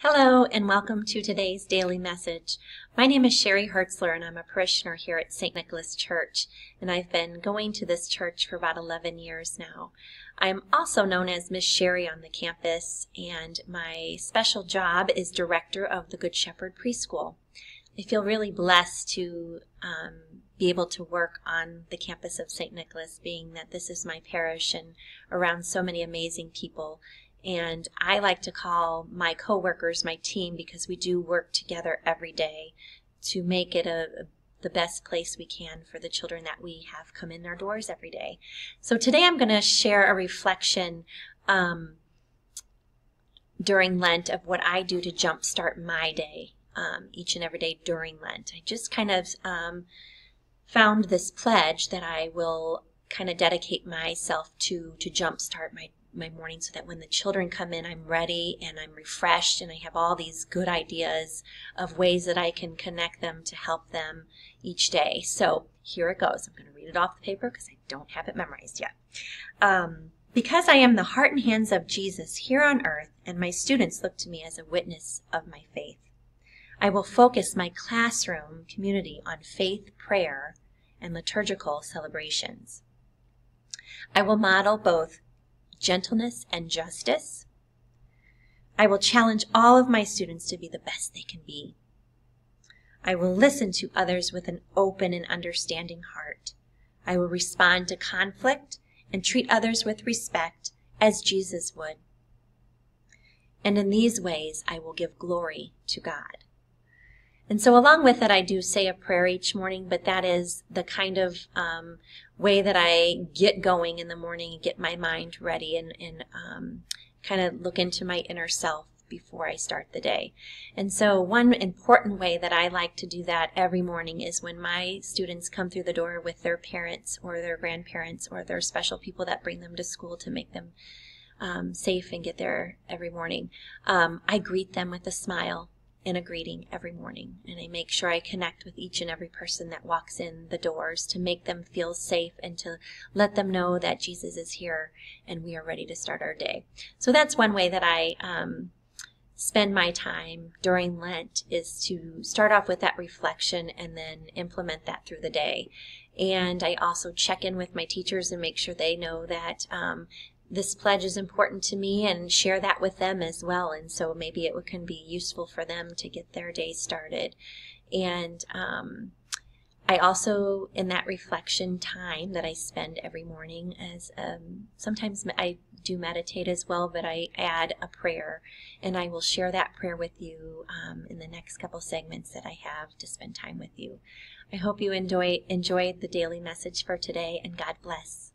Hello and welcome to today's daily message. My name is Sherry Hertzler and I'm a parishioner here at St. Nicholas Church, and I've been going to this church for about 11 years now. I'm also known as Miss Sherry on the campus, and my special job is director of the Good Shepherd Preschool. I feel really blessed to be able to work on the campus of St. Nicholas, being that this is my parish and around so many amazing people. And I like to call my coworkers my team because we do work together every day to make it the best place we can for the children that we have come in our doors every day. So today I'm going to share a reflection during Lent of what I do to jumpstart my day each and every day during Lent. I just kind of found this pledge that I will kind of dedicate myself to jumpstart my morning so that when the children come in, I'm ready and I'm refreshed and I have all these good ideas of ways that I can connect them to help them each day. So here it goes. I'm going to read it off the paper because I don't have it memorized yet. Because I am the heart and hands of Jesus here on earth, and my students look to me as a witness of my faith, I will focus my classroom community on faith, prayer, and liturgical celebrations. I will model both gentleness and justice. I will challenge all of my students to be the best they can be. I will listen to others with an open and understanding heart. I will respond to conflict and treat others with respect as Jesus would. And in these ways, I will give glory to God. And so along with it, I do say a prayer each morning, but that is the kind of way that I get going in the morning and get my mind ready and kind of look into my inner self before I start the day. And so one important way that I like to do that every morning is when my students come through the door with their parents or their grandparents or their special people that bring them to school to make them safe and get there every morning. I greet them with a smile and a greeting every morning, and I make sure I connect with each and every person that walks in the doors to make them feel safe and to let them know that Jesus is here and we are ready to start our day. So that's one way that I spend my time during Lent, is to start off with that reflection and then implement that through the day. And I also check in with my teachers and make sure they know that this pledge is important to me and share that with them as well. And so maybe it can be useful for them to get their day started. And I also, in that reflection time that I spend every morning, as sometimes I do meditate as well, but I add a prayer, and I will share that prayer with you in the next couple segments that I have to spend time with you. I hope you enjoyed the daily message for today, and God bless.